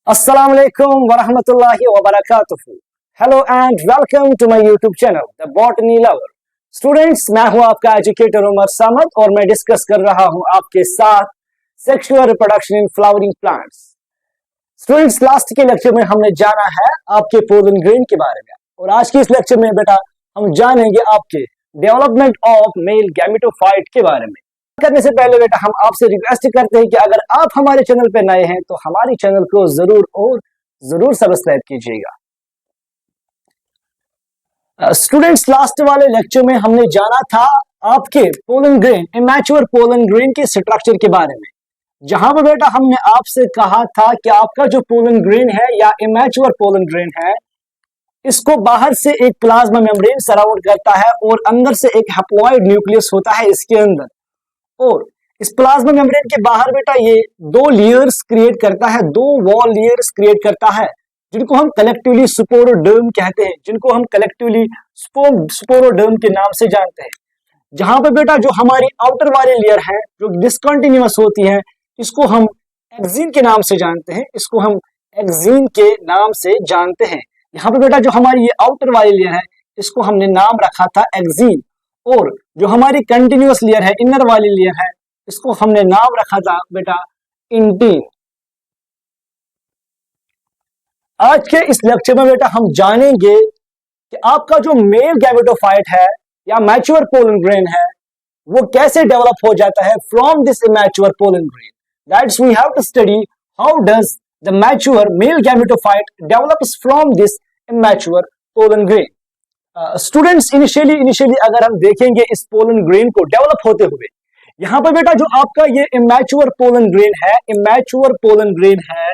Assalamu alaikum wa rahmatullahi wa barakatuh. Hello and welcome to my YouTube channel, The Botany Lover. Students, मैं हूं आपका educator Umar Samad और मैं discuss कर रहा हूं आपके साथ sexual reproduction in flowering plants. Students, last के लेक्चर में हमने जाना है आपके पोलन ग्रेन के बारे में और आज के इस लेक्चर में बेटा हम जानेंगे आपके डेवलपमेंट ऑफ मेल गैमेटोफाइट के बारे में। करने से पहले बेटा हम आपसे रिक्वेस्ट करते हैं कि अगर आप हमारे चैनल पर नए हैं तो हमारे चैनल को जरूर सब्सक्राइब कीजिएगा। स्टूडेंट्स, लास्ट वाले लेक्चर में हमने जाना था आपके pollen grain, immature pollen grain के स्ट्रक्चर के बारे में, जहां पर बेटा हमने आपसे कहा था कि आपका जो पोलन ग्रेन है या इमैच्योर पोलन ग्रेन है, इसको बाहर से एक प्लाज्मा मेम्ब्रेन सराउंड करता है और अंदर से एक हैप्लॉइड न्यूक्लियस होता है इसके अंदर। और इस प्लाज्मा मेम्ब्रेन के बाहर बेटा ये दो लेयर्स क्रिएट करता है, दो वॉल लेयर्स क्रिएट करता है, जिनको हम कलेक्टिवली स्पोरोडर्म कहते हैं, जिनको हम कलेक्टिवली स्पोरोडर्म के नाम से जानते हैं। जहां पे बेटा जो हमारी आउटर वाली लेयर है जो डिसकंटिन्यूअस होती है, इसको हम एक्सिन के नाम से जानते हैं, इसको हम एक्सिन के नाम से जानते हैं। यहाँ पे बेटा जो हमारी ये आउटर वाली लेयर है, इसको हमने नाम रखा था एक्सिन, और जो हमारी कंटिन्यूअस लेयर है, इनर वाली लेयर है, इसको हमने नाम रखा था बेटा इंटीन। आज के इस लेक्चर में बेटा हम जानेंगे कि आपका जो मेल गैमेटोफाइट है या मैच्योर पोलन ग्रेन है, वो कैसे डेवलप हो जाता है from this immature pollen grain. That's we have to study how does the mature male gametophyte develops from this immature pollen grain. Students, initially अगर हम देखेंगे इस पोलन ग्रेन को डेवलप होते हुए, यहाँ पर बेटा जो आपका ये इमैच्योर पोलन ग्रेन है, इमैच्योर पोलन ग्रेन है,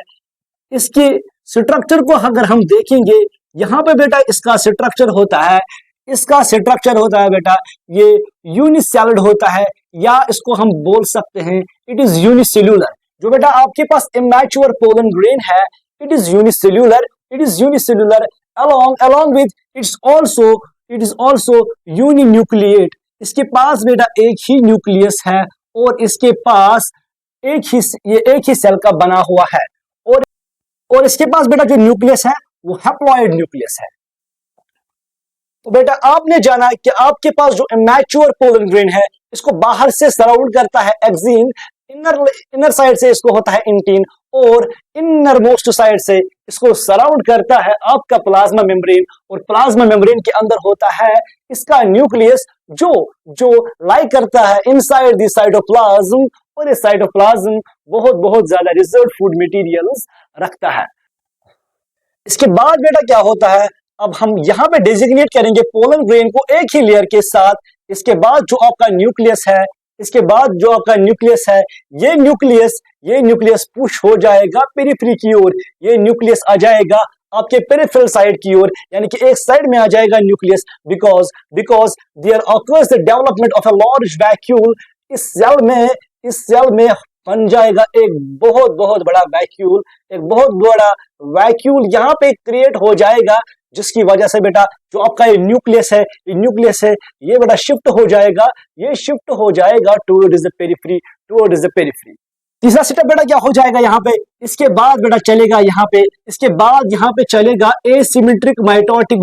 इसके स्ट्रक्चर को अगर हम देखेंगे, यहाँ पे बेटा इसका स्ट्रक्चर होता है, इसका स्ट्रक्चर होता है बेटा ये यूनिसेलुलर होता है, या इसको हम बोल सकते हैं इट इज यूनिसेल्यूलर। जो बेटा आपके पास इमैच्योर पोलन ग्रेन है, it is unicellular along with it is also uninucleate. इसके पास बेटा एक ही न्यूक्लियस है और इसके पास एक ही सेल का बना हुआ है, और इसके पास बेटा जो न्यूक्लियस है वो हैप्लॉइड न्यूक्लियस है। तो बेटा आपने जाना कि आपके पास जो इमैच्योर पोलन ग्रेन है, इसको बाहर से सराउंड करता है एक्सिन, इनर साइड से इसको होता है इंटीन, और इनर मोस्ट साइड से इसको सराउंड करता है आपका प्लाज्मा मेम्ब्रेन, और प्लाज्मा मेम्ब्रेन के अंदर होता है इसका न्यूक्लियस जो लाई करता है इनसाइड द साइटोप्लाज्म, और इस साइटोप्लाज्म बहुत ज्यादा रिजर्व फूड मटेरियल्स रखता है। इसके बाद बेटा क्या होता है, अब हम यहाँ पे डेजिग्नेट करेंगे पोलन ग्रेन को एक ही लेयर के साथ। इसके बाद जो आपका न्यूक्लियस है, ये न्यूक्लियस पुश हो जाएगा पेरिफेरी की ओर, ये न्यूक्लियस आ जाएगा आपके पेरिफेरल साइड की ओर, यानी कि एक साइड में आ जाएगा nucleus, because there occurs the development of a large vacuole. इस सेल में बन जाएगा एक बहुत बड़ा वैक्यूल, यहाँ पे क्रिएट हो जाएगा, जिसकी वजह से बेटा जो आपका ये न्यूक्लियस है, ये बेटा शिफ्ट हो जाएगा टुवर्ड्स द पेरिफेरी। तीसरा स्टेप बेटा क्या हो जाएगा यहाँ पे, इसके बाद बेटा चलेगा यहाँ पे चलेगा एसिमेट्रिक माइटोटिक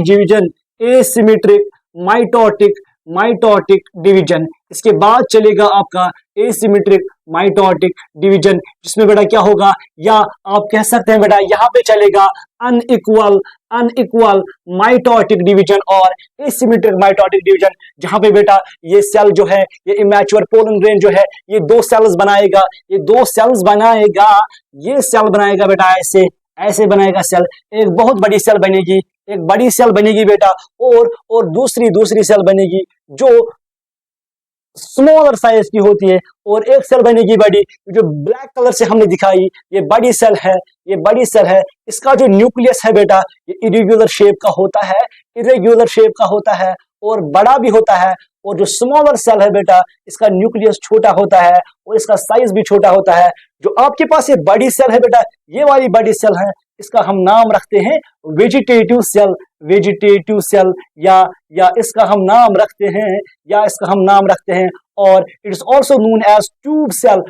डिवीजन। इसके बाद चलेगा आपका एसिमेट्रिक माइटोटिक डिवीजन, जिसमें बेटा क्या होगा, या आप कह सकते हैं बेटा यहाँ पे चलेगा अनइक्वल माइटोटिक डिवीजन और एसिमेट्रिक माइटोटिक डिवीजन, जहां पे बेटा ये सेल जो है, ये इमैच्योर पोलन ग्रेन जो है, ये दो सेल्स बनाएगा, ये सेल बनाएगा बेटा, ऐसे बनाएगा सेल, एक बहुत बड़ी सेल बनेगी, बेटा, और दूसरी सेल बनेगी जो स्मॉलर साइज की होती है, और एक सेल बनेगी बड़ी, जो ब्लैक कलर से हमने दिखाई, ये बड़ी सेल है। इसका जो न्यूक्लियस है बेटा, ये इरेगुलर शेप का होता है और बड़ा भी होता है, और जो स्मॉलर सेल है बेटा, इसका न्यूक्लियस छोटा होता है और इसका साइज भी छोटा होता है। जो आपके पास ये बड़ी सेल है बेटा, ये वाली बड़ी सेल है, इसका हम नाम रखते हैं वेजिटेटिव सेल, या इसका हम नाम रखते हैं, और it is also known as tube cell,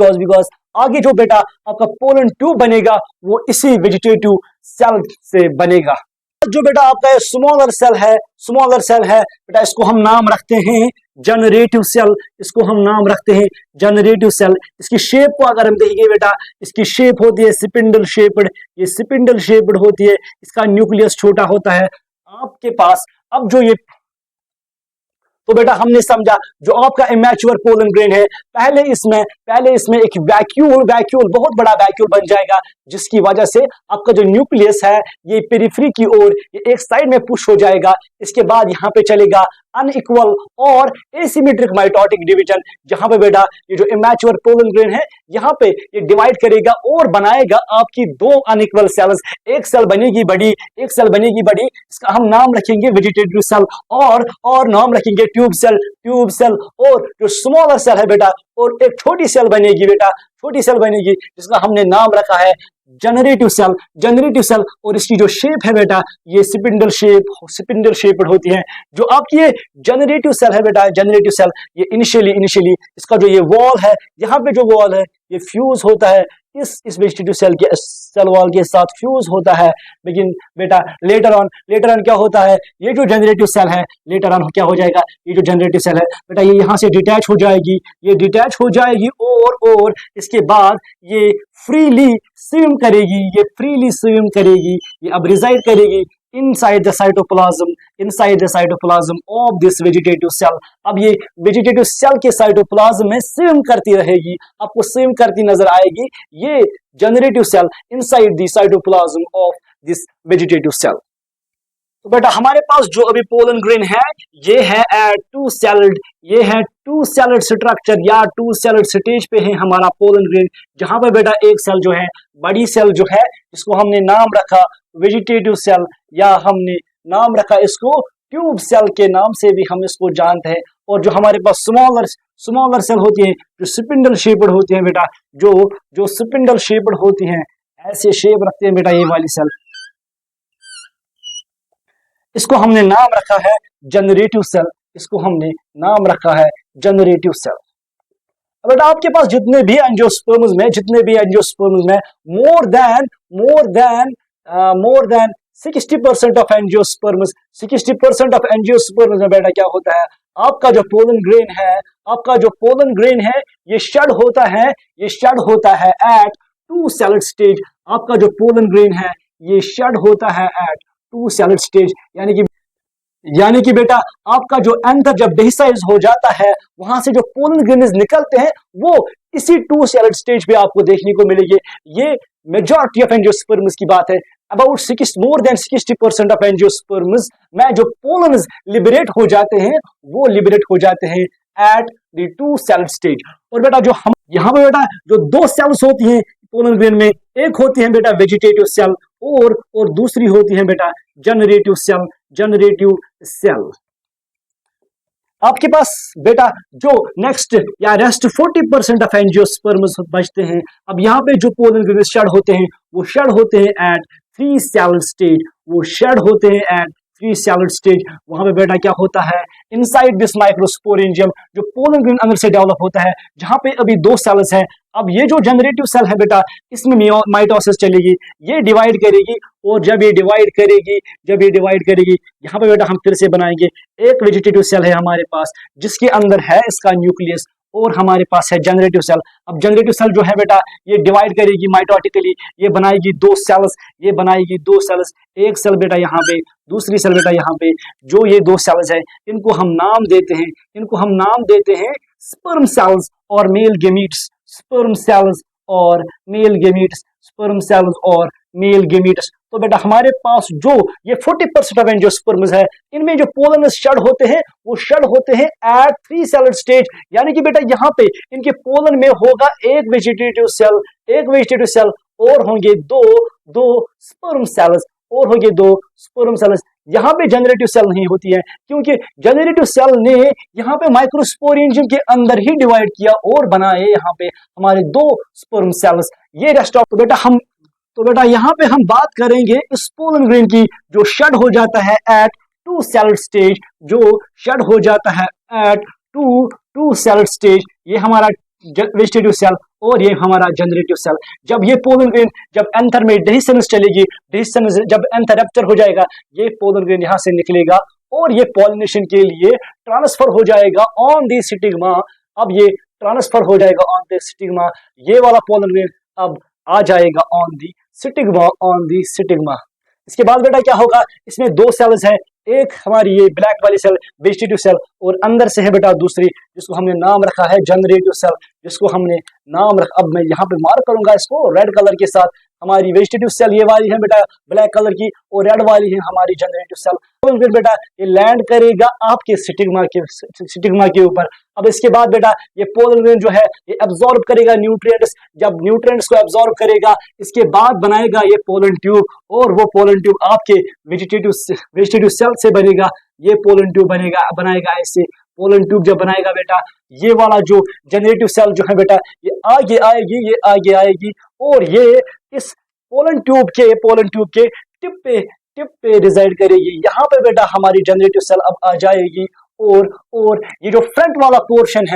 because आगे जो बेटा आपका पोलन ट्यूब बनेगा वो इसी वेजिटेटिव सेल से बनेगा। जो बेटा आपका स्मॉलर सेल है बेटा, इसको हम नाम रखते हैं जनरेटिव सेल, इसको हम नाम रखते हैं जनरेटिव सेल। इसकी शेप को अगर हम देखेंगे बेटा, इसकी शेप होती है स्पिंडल शेप्ड, ये स्पिंडल शेप्ड होती है, इसका न्यूक्लियस छोटा होता है आपके पास। अब जो ये तो बेटा हमने समझा जो आपका इमैच्योर पोलन ग्रेन है, पहले इसमें एक वैक्यूल बहुत बड़ा वैक्यूल बन जाएगा, जिसकी वजह से आपका जो न्यूक्लियस है ये पेरिफेरी की ओर एक साइड में पुश हो जाएगा। इसके बाद यहाँ पे चलेगा अनइक्वल और एसिमेट्रिक माइटोटिक डिवीजन, जहां पे बेटा ये जो इमैच्योर पोलन ग्रेन है यहाँ पे ये डिवाइड करेगा और बनाएगा आपकी दो अनइक्वल सेल्स। एक सेल बनेगी बड़ी, एक सेल बनेगी बड़ी, इसका हम नाम रखेंगे वेजिटेटिव सेल और नाम रखेंगे ट्यूब सेल। और जो स्मॉलर सेल है बेटा, और एक छोटी सेल बनेगी बेटा, छोटी सेल बनेगी जिसका हमने नाम रखा है जनरेटिव सेल। और इसकी जो शेप है बेटा ये स्पिंडल शेप होती है। जो आपकी ये जनरेटिव सेल है बेटा, जनरेटिव सेल ये इनिशियली इसका जो ये वॉल है, यहाँ पे जो वॉल है ये फ्यूज होता है इस वेजिटेटिव सेल वॉल के साथ फ्यूज होता है। लेकिन बेटा लेटर ऑन क्या होता है, ये जो जनरेटिव सेल है लेटर ऑन क्या हो जाएगा, ये जो जनरेटिव सेल है बेटा ये यहाँ से डिटैच हो जाएगी, और इसके बाद ये फ्रीली स्विम करेगी, ये अब रिजाइड करेगी inside the cytoplasm of this vegetative cell। अब ये वेजिटेटिव सेल के साइटोप्लाज्म में स्विम करती रहेगी, आपको स्विम करती नजर आएगी ये generative cell inside the cytoplasm of this vegetative cell. तो बेटा हमारे पास जो अभी पोलन ग्रेन है ये है टू सेलड स्ट्रक्चर या टू सेलड स्टेज पे है हमारा पोलन ग्रेन, जहां पे बेटा एक सेल जो है, बड़ी सेल जो है, इसको हमने नाम रखा वेजिटेटिव सेल, या हमने नाम रखा इसको ट्यूब सेल के नाम से भी हम इसको जानते हैं। और जो हमारे पास स्मॉलर सेल होती है जो स्पिंडल शेप्ड होती है बेटा, जो स्पिंडल शेप्ड होती हैं, ऐसे शेप रखते हैं बेटा ये वाली सेल, इसको हमने नाम रखा है जनरेटिव सेल, बेटा आपके पास जितने भी एंजियोस्पर्म्स में मोर देन 60% ऑफ एंजियोस्पर्म्स में बेटा क्या होता है, आपका जो पोलन ग्रेन है ये शेड होता है एट टू सेलड स्टेज। आपका जो पोलन ग्रेन है ये शेड होता है एट टू सेलड स्टेज, यानी कि बेटा आपका जो एंथर जब डेहिसाइज हो जाता है, वहां से जो पोलन ग्रेन्स निकलते हैं वो इसी टू सेलड स्टेज पे आपको देखने को मिलेगी। ये मेजॉरिटी ऑफ एंजियोस्पर्म्स की बात है। About more than 60% of angiosperms में जो पोलन्स लिबरेट हो जाते हैं वो लिबरेट हो जाते हैं एट द टू सेलड स्टेज। और बेटा जो हम यहाँ पे बेटा जो दो सेल्स होती हैं पोलन ग्रेन में, एक होती है बेटा वेजिटेटिव सेल और दूसरी होती है बेटा जनरेटिव सेल। आपके पास बेटा जो नेक्स्ट या रेस्ट 40% ऑफ एंजियोस्पर्म्स बचते हैं। अब यहाँ पे जो पोलन ग्रेन शेड होते हैं वो शेड होते हैं एट थ्री सेलड स्टेज, वहां पे बेटा क्या होता है, इनसाइड दिस माइक्रोस्पोरेंजियम जो पोलन ग्रेन अंदर से डेवलप होता है, जहां पे अभी दो सेल्स हैं। अब ये जो जनरेटिव सेल है बेटा इसमें माइटोसिस चलेगी, ये डिवाइड करेगी, और जब ये डिवाइड करेगी यहाँ पे बेटा हम फिर से बनाएंगे एक वेजिटेटिव सेल है हमारे पास जिसके अंदर है इसका न्यूक्लियस, और हमारे पास है जनरेटिव सेल। अब जनरेटिव सेल जो है बेटा ये डिवाइड करेगी माइटोटिकली, ये बनाएगी दो सेल्स, एक सेल बेटा यहाँ पे, दूसरी सेल बेटा यहाँ पे। जो ये दो सेल्स है इनको हम नाम देते हैं स्पर्म सेल्स और मेल गेमीट्स, तो बेटा हमारे पास जो ये 40% ऑफ एंजियोस्पर्म्स है, इनमें जो पोलन शेड होते हैं वो शेड होते हैं एट थ्री सेलड स्टेज, यानी कि बेटा यहाँ पे इनके पोलन में होगा एक वेजिटेटिव सेल और होंगे दो स्पर्म सेल्स, यहाँ पे जनरेटिव सेल नहीं होती है, क्योंकि जनरेटिव सेल ने यहाँ पे माइक्रोस्पोरेंजियम के अंदर ही डिवाइड किया और बनाए यहाँ पे हमारे दो स्पर्म सेल्स। ये रेस्ट ऑफ तो बेटा यहाँ पे हम बात करेंगे इस पोलन ग्रेन की जो शेड हो जाता है एट टू सेलड स्टेज, ये हमारा वेजिटेटिव सेल और ये हमारा जनरेटिव सेल। जब ये पोलन ग्रेन जब एंथर में डेहिस्सेनेस चलेगी, डेहिस्सेनेस जब एंथर रप्चर हो जाएगा, ये पोलन ग्रेन यहाँ से निकलेगा और ये पॉलिनेशन के लिए ट्रांसफर हो जाएगा ऑन दी स्टिग्मा। अब ये ट्रांसफर हो जाएगा ऑन दी स्टिग्मा, ये वाला पोलन ग्रेन अब आ जाएगा on the stigma, on the stigma. इसके बाद बेटा क्या होगा, इसमें दो सेल्स है, एक हमारी ये ब्लैक वाली सेल वेजिटेटिव सेल और अंदर से है बेटा दूसरी जिसको हमने नाम रखा है जनरेटिव सेल, जिसको हमने नाम रखा, अब मैं यहाँ पे मार्क करूंगा इसको रेड कलर के साथ। हमारी वेजिटेटिव सेल ये वाली है बेटा ब्लैक कलर की और रेड वाली है हमारी जनरेटिव सेल। तो फिर बेटा ये लैंड करेगा आपके स्टिग्मा के ऊपर। अब इसके बाद बेटा ये पोलन ग्रेन जो है ये एब्जॉर्ब करेगा न्यूट्रिएंट्स, जब न्यूट्रिएंट्स को एब्जॉर्ब करेगा इसके बाद बनाएगा ये पोलन ट्यूब और वो पोलन ट्यूब आपके वेजिटेटिव सेल से बनेगा, ये पोलन ट्यूब बनाएगा ऐसे पोलन ट्यूब जब बनाएगा बेटा, ये वाला जो जनरेटिव सेल जो है बेटा ये आगे आएगी और ये इस पोलन ट्यूब के टिप पे रिजाइड करेगी। यहाँ पे बेटा हमारी जनरेटिव सेल अब आ जाएगी और ये जो फ्रंट वाला पोर्शन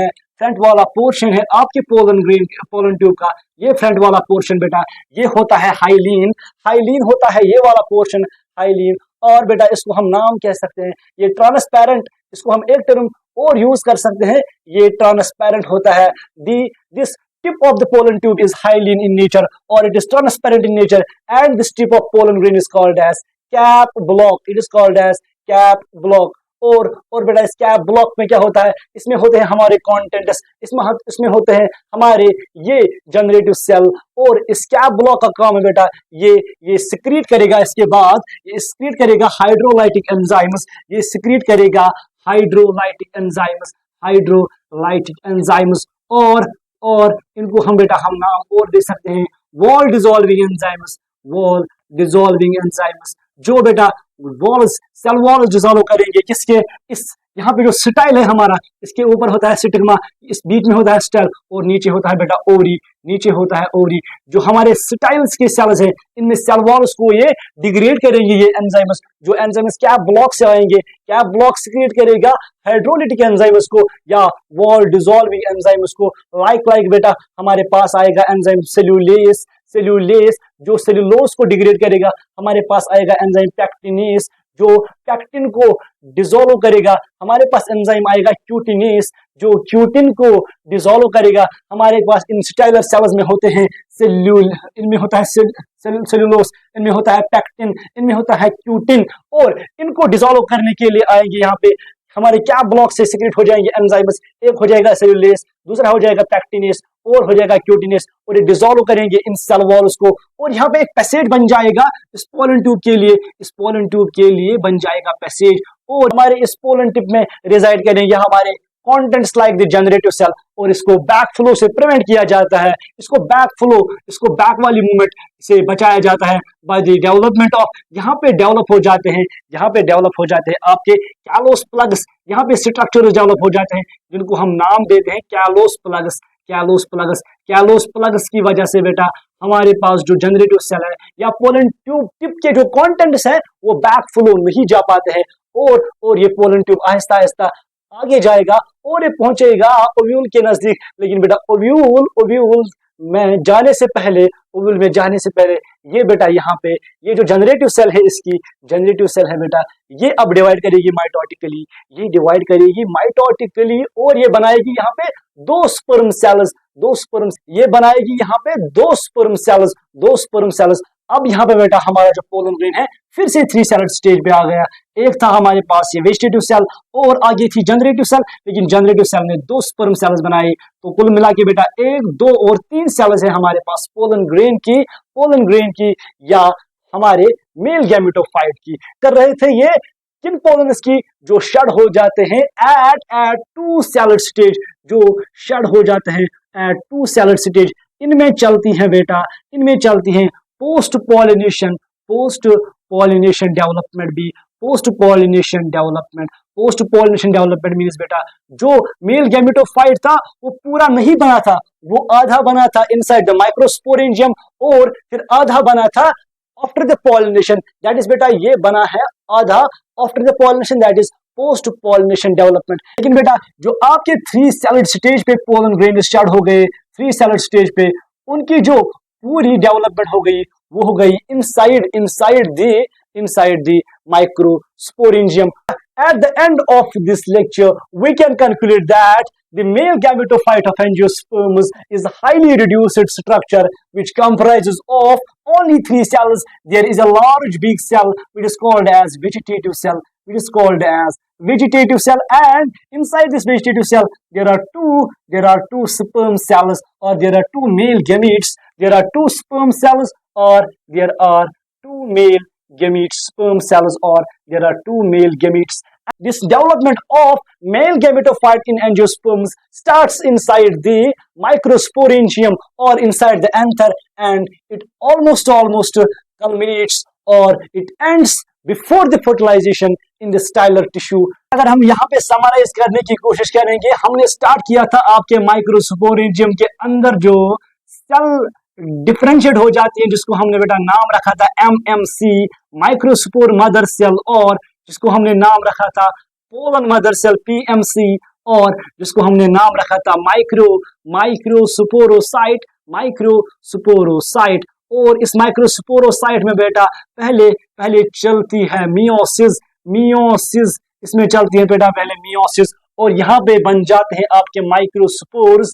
है आपके पोलन ट्यूब का, ये फ्रंट वाला पोर्शन बेटा ये होता है हाइलीन होता है ये वाला पोर्शन हाइलीन। और बेटा इसको हम नाम कह सकते हैं ये ट्रांसपेरेंट, इसको हम एक टर्म और यूज कर सकते हैं, ये ट्रांसपेरेंट होता है। This tip of the pollen tube is hyaline in nature or it is transparent in nature and this tip of pollen grain is called as cap block, it is called as cap block। और बेटा इस cap block में क्या होता है, इसमें होते हैं हमारे कंटेंट्स, इसमें होते हैं हमारे ये जनरेटिव सेल और इस कैप ब्लॉक का काम है बेटा ये सिक्रीट करेगा, इसके बाद ये सिक्रीट करेगा हाइड्रोलाइटिक एंजाइम्स, ये सिक्रीट करेगा हाइड्रोलाइटिक एंजाइम्स और इनको हम बेटा हम नाम और दे सकते हैं वॉल डिसॉल्विंग एंजाइम्स जो बेटा सेल वॉल डिसॉल्व करेंगे किसके, इस यहाँ पे जो स्टाइल है हमारा इसके ऊपर होता है स्टिग्मा, इस बीच में होता है स्टाइल और नीचे होता है बेटा ओवरी, जो हमारे स्टाइल्स के सेल्स हैं इनमें सेल वॉल्स को ये डिग्रेड करेंगे, ये एंजाइम्स जो एंजाइम्स कैप ब्लॉक से आएंगे, कैप ब्लॉक सिक्रीट करेगा हाइड्रोलिटिक एंजाइम्स को या वॉल डिसॉल्विंग एंजाइम्स को। लाइक बेटा हमारे पास आएगा एंजाइम सेल्यूलेस जो सेल्यूलोज को डिग्रेड करेगा, हमारे पास आएगा एंजाइम पैक्टिनेस जो पैक्टिन को डिसॉल्व करेगा, हमारे पास एंजाइम आएगा क्यूटिनेस जो क्यूटिन को डिसॉल्व करेगा, हमारे पास इंस्टाइलर सेल्स में होते हैं इनमें होता है सेल्यूलोस, इनमें होता है पैक्टिन, इनमें होता है क्यूटिन और इनको डिसॉल्व करने के लिए आएंगे यहाँ पे हमारे कैप ब्लॉक से सिक्रेट हो जाएंगे एंजाइम्स, एक हो जाएगा सेल्यूलेस, दूसरा हो जाएगा पैक्टिनेस और हो जाएगा क्यूटिनेस और ये डिसॉल्व करेंगे इन सेल वॉल्स को और यहाँ पे एक पैसेज बन जाएगा इस पोलन ट्यूब के लिए बन जाएगा पैसेज और हमारे इस पोलन टिप में रिजाइड करेंगे हमारे contents like the generative cell और इसको बैक फ्लो से प्रिवेंट किया जाता है, इसको बैक वाली मूवमेंट से बचाया जाता है बाय द डेवलपमेंट ऑफ, यहाँ पे डेवलप हो जाते हैं आपके कैलोस प्लग्स, यहाँ पे स्ट्रक्चर डेवलप हो जाते हैं जिनको हम नाम देते हैं कैलोस प्लग्स की वजह से बेटा हमारे पास जो जनरेटिव सेल है या पोलन ट्यूब टिप के जो कंटेंट्स है वो बैक फ्लो नहीं जा पाते हैं और ये पोलन ट्यूब आहिस्ता आहिस्ता आगे जाएगा और ये पहुंचेगा ओव्यूल के नजदीक। लेकिन बेटा ओव्यूल में जाने से पहले ये बेटा यहाँ पे ये जो जनरेटिव सेल है बेटा ये अब डिवाइड करेगी माइटोटिकली और ये बनाएगी यहाँ पे दो स्पर्म सेल्स। अब यहाँ पे बेटा हमारा जो पोलन ग्रेन है फिर से 3 सेलेड स्टेज पे आ गया, एक था हमारे पास ये वेजिटेटिव सेल और आगे थी जनरेटिव सेल, लेकिन जनरेटिव सेल ने 2 स्पर्म सेल्स बनाए तो कुल मिला के बेटा 1, 2 और 3 सेल्स है हमारे पास पोलन ग्रेन की या हमारे मेल गैमेटोफाइट की। कर रहे थे ये किन पोलन्स की जो शेड हो जाते हैं एट 2 सेलेड स्टेज, जो शेड हो जाते हैं एट 2 सेलेड स्टेज। इनमें चलती हैं बेटा पोस्ट पॉलिनेशन डेवलपमेंट भी। पोस्ट पॉलिनेशन डेवलपमेंट मीन्स बेटा जो मेल गैमेटोफाइट था वो पूरा नहीं बना था, वो आधा बना था इनसाइड द माइक्रोस्पोरेंजियम और फिर आधा बना था after the pollination, that is बेटा ये बना है आधा after the pollination, that is post pollination development. लेकिन बेटा जो आपके 3 सेलेड स्टेज पे पोलन ग्रेन स्टार्ट हो गए, 3 सेलेड स्टेज पे उनकी जो पूरी डेवलपमेंट हो गई वो हो गई inside the microsporangium. At the end of this lecture, we can conclude that the male gametophyte of angiosperms is highly reduced structure which comprises of only 3 cells. There is a large big cell which is called as vegetative cell, and inside this vegetative cell there are two sperm cells, or there are 2 male gametes. There are 2 sperm cells, or there are 2 male gametes, sperm cells, or there are 2 male gametes. This development of male gametophyte in angiosperms starts inside the microsporangium or inside the anther, and it almost culminates, or it ends before the fertilization in the stylar tissue. अगर हम यहाँ पे summarise करने की कोशिश करेंगे, हमने start किया था आपके माइक्रोस्पोरेंजियम के अंदर जो सेल डिफरेंशिएट हो जाती है, जिसको हमने बेटा नाम रखा था MMC, माइक्रोस्पोर मदर सेल, और जिसको हमने नाम रखा था पोलन मदर सेल PMC, और जिसको हमने नाम रखा था माइक्रोस्पोरोसाइट। और इस माइक्रोस्पोरोसाइट में बेटा पहले चलती है मियोसिस, इसमें चलती है बेटा पहले मियोसिस, और यहाँ पे बन जाते हैं आपके माइक्रोस्पोर्स,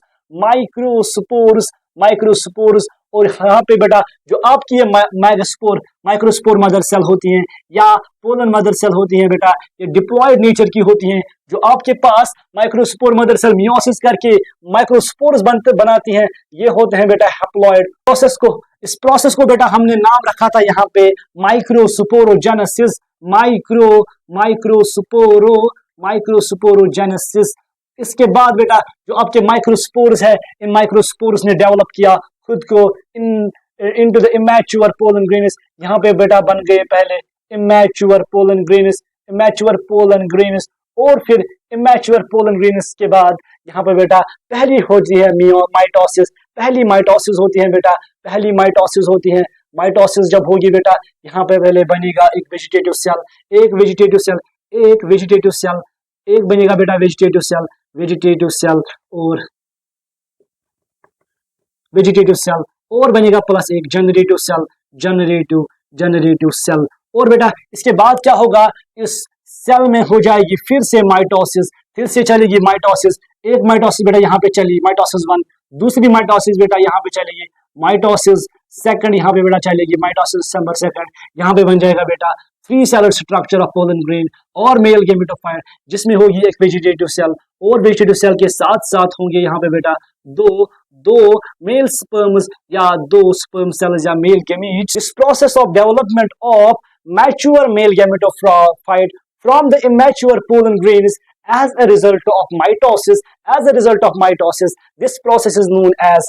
और यहाँ पे बेटा जो आपकी ये माइक्रोस्पोर मदर सेल होती हैं या पोलन मदर सेल होती हैं बेटा, ये डिप्लॉयड नेचर की होती हैं। जो आपके पास माइक्रोस्पोर मदर सेल मियोसिस करके माइक्रोस्पोर्स बनाती हैं, ये होते हैं बेटा हैप्लॉयड। इस प्रोसेस को बेटा हमने नाम रखा था यहाँ पे माइक्रोस्पोरोजेनेसिस। इसके बाद बेटा जो आपके माइक्रोस्पोर्स है, इन माइक्रोस्पोर्स ने डेवलप किया खुद को into the immature pollen grains. यहाँ पे बेटा बन गए पहले इमैच्योर पोलन ग्रेन्स, और फिर इमैच्योर पोलन ग्रेन्स के बाद यहाँ पे बेटा पहली होती है माइटोसिस। पहली माइटोसिस होती है बेटा, माइटोसिस जब होगी बेटा, यहाँ पे पहले बनेगा एक वेजिटेटिव सेल, और बनेगा प्लस एक जनरेटिव सेल। और बेटा इसके बाद क्या होगा, इस सेल में हो जाएगी फिर से माइटोसिस, फिर से चलेगी माइटोसिस। एक माइटोसिस बेटा यहाँ पे चली, माइटोसिस 1, दूसरी माइटोसिस बेटा यहाँ पे चलेगी माइटोसिस सेकंड, यहाँ पे बेटा चलेगी माइटोसिस नंबर सेकंड। यहाँ पे बन जाएगा बेटा 3 seller structure of pollen grain और मेल गेमेटोफाइट, जिसमें होगी एक वेजिटेटिव सेल, और वेजिटेटिव सेल के साथ साथ होंगे यहाँ पे बेटा दो मेल स्पर्म्स या 2 स्पर्म सेल्स या mail gametes. This process of development of mature male gametophyte from the immature pollen grains as a result of mitosis. This process is known as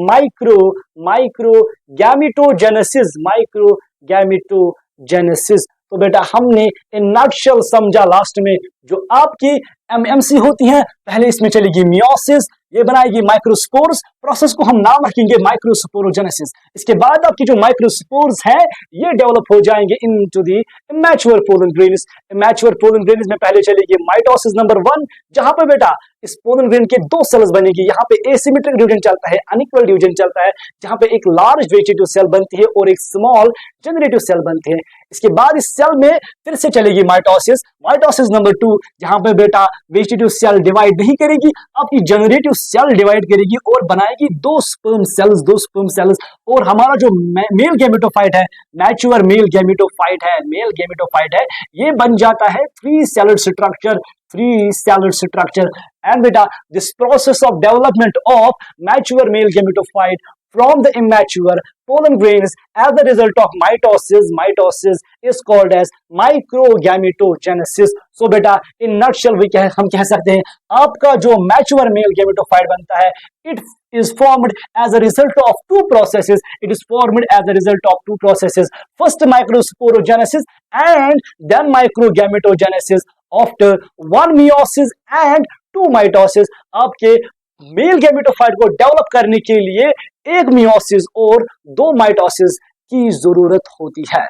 microgametogenesis. तो बेटा हमने इन नटशेल समझा last में, जो आपकी MMC होती है, पहले इसमें चलेगी मियोसिस, ये बनाएगी माइक्रोस्पोर्स, प्रोसेस को हम नाम रखेंगे माइक्रोस्पोरोजेनेसिस। इसके बाद आपकी जो माइक्रोस्पोर्स है ये डेवलप हो जाएंगे into the immature pollen grains. Immature pollen grains में पहले चलेगी माइटोसिस नंबर 1, जहां पे बेटा इस पोलन ग्रेन के 2 सेल्स बनेगी। यहाँ पे एसिमेट्रिक डिवीजन चलता है, अनइक्वल डिवीजन चलता है, जहां पे एक लार्ज वेजिटेटिव सेल बनती है और एक स्मॉल जनरेटिव सेल बनती है। इसके बाद इस सेल में फिर से चलेगी माइटोसिस नंबर 2, जहां पे बेटा वेजिटेटिव सेल डिवाइड नहीं करेगी, आपकी जनरेटिव सेल डिवाइड करेगी और बनाएगी 2 स्पर्म सेल्स। और हमारा जो मेल गेमेटोफाइट है, मैच्योर मेल गेमेटोफाइट है, ये बन जाता है 3 seller structure. And beta, this process of development of mature male gametophyte from the immature pollen grains as a result of mitosis is called as microgametogenesis. So beta, in nutshell हम कह सकते हैं आपका जो mature male gametophyte बनता है, it is formed as a result of 2 processes. First microsporogenesis and then microgametogenesis. After 1 meiosis and 2 mitosis, आपके mail gametophyte को डेवलप करने के लिए 1 मियोसिस और 2 माइटोसिस की जरूरत होती है।